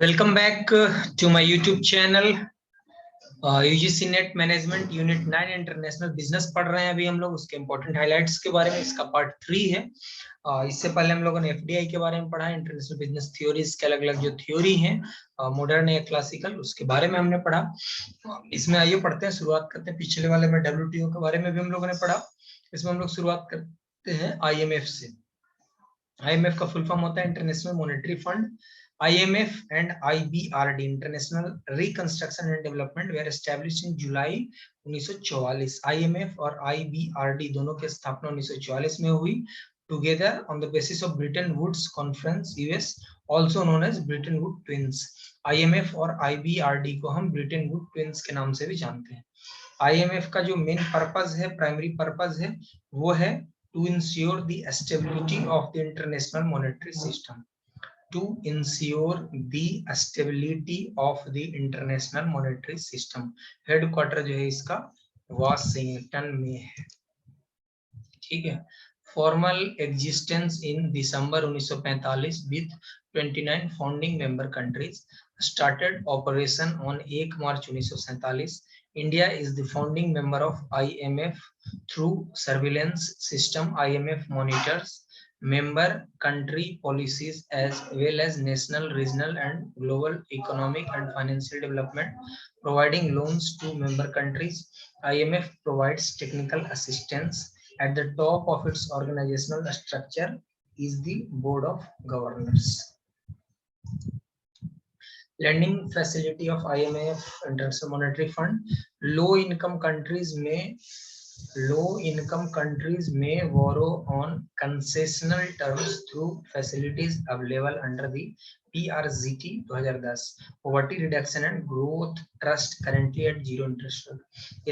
Welcome back to my YouTube channel. UGC NET management unit 9 international business पढ़ रहे हैं अभी हम लोग। उसके इंपॉर्टेंट हाइलाइट्स के बारे में, इसका पार्ट 3 है। इससे पहले हम लोगों ने एफडीआई के बारे में पढ़ा, इंटरनेशनल बिजनेस थ्योरीज के अलग अलग जो थ्योरी हैं, मॉडर्न या क्लासिकल, उसके बारे में हमने पढ़ा। इसमें आइए पढ़ते हैं, शुरुआत करते हैं। पिछले वाले में डब्ल्यूटीओ के बारे में भी हम लोगों ने पढ़ा। इसमें हम लोग शुरुआत करते हैं आईएमएफ से। आईएमएफ का फुल फॉर्म होता है international monetary fund. IMF and IBRD International Reconstruction and Development were established in July 1944। IMF और IBRD दोनों की स्थापना 1944 में हुई, together on the basis of Bretton Woods Conference US, also known as Bretton Woods Twins। IMF और IBRD को हम Britain would twins के नाम से भी जानते हैं। IMF का जो मेन पर्पस है, प्राइमरी पर्पस है, वो है to ensure the stability of the international monetary system। To ensure the stability of the international monetary system। Headquarter जो है इसका वाशिंगटन में है, ठीक है। Formal existence in December 1945 with 29 founding member countries. Started operation on 1 March 1947। India is the founding member of IMF through surveillance system. IMF monitors member country policies as well as national, regional and global economic and financial development, providing loans to member countries। IMF provides technical assistance। At the top of its organizational structure is the board of governors। lending facility of IMF International Monetary Fund। low income countries may borrow on concessional terms through facilities available under the PRGT 2010। Poverty Reduction and Growth Trust currently at zero interest rate।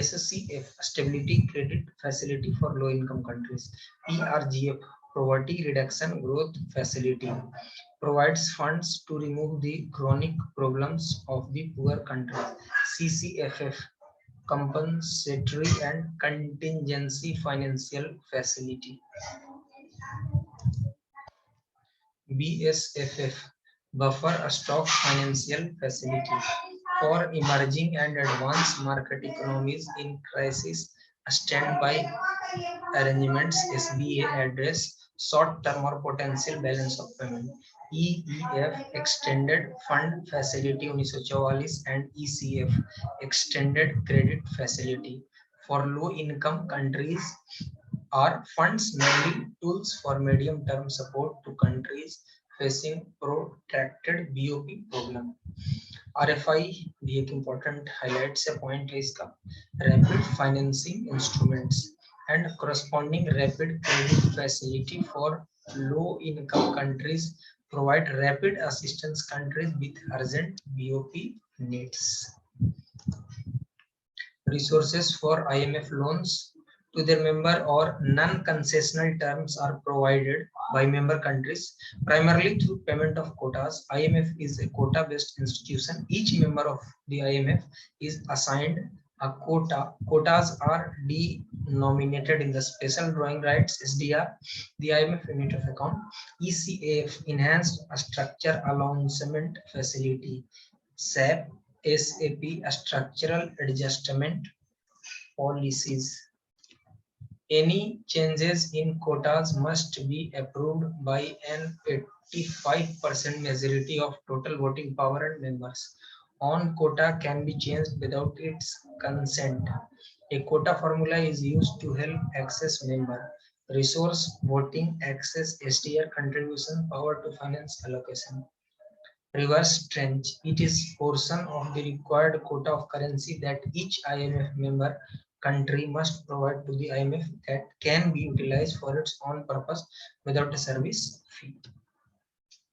SCF Stability Credit Facility for low income countries। PRGF Poverty Reduction Growth Facility provides funds to remove the chronic problems of the poor countries। CCFF Compensatory and Contingency Financial Facility। BSFF Buffer Stock Financial Facility for emerging and advanced market economies in crisis। Standby arrangements SBA address short term or potential balance of payment। EEF Extended Fund Facility 1944 and ECF Extended Credit Facility for low income countries are funds, mainly tools for medium term support to countries facing protracted BOP problem। RFI भी एक important highlight से point है इसका। Rapid Financing Instruments and corresponding rapid credit facility for low income countries provide rapid assistance countries with urgent BOP needs। Resources for IMF loans to their member or non-concessional terms are provided by member countries primarily through payment of quotas। IMF is a quota-based institution. Each member of the IMF is assigned a quota। Quotas are denominated in the special drawing rights SDR, the IMF unit of account। ECAF Enhanced Structure Allowance Facility। SAP Structural Adjustment Policies। Any changes in quotas must be approved by an 85% majority of total voting power and members। On quota can be changed without its consent। A quota formula is used to help access member resource voting access SDR contribution power to finance allocation। Reverse tranche, it is portion of the required quota of currency that each IMF member country must provide to the IMF that can be utilized for its own purpose without a service fee।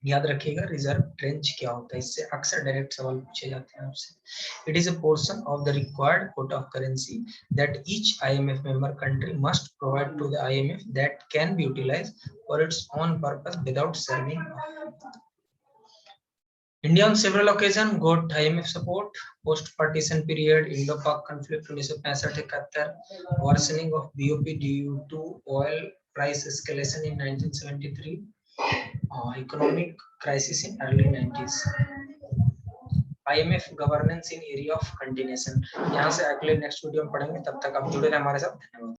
याद रखिएगा reserve trench क्या होता है, इससे अक्सर direct सवाल पूछे जाते हैं आपसे। It is a portion of the required quota of currency that each IMF member country must provide to the IMF that can be utilized for its own purpose without serving a fee। India on several occasions got IMF support। Post-partition period, Indo-Pak conflict 1965-71, worsening of BOP due to oil price escalation in 1973, economic crisis in early 90s। IMF governance in area of continuation. यहाँ से अगले next video में पढ़ेंगे, तब तक आप जुड़े रहे हमारे साथ। धन्यवाद।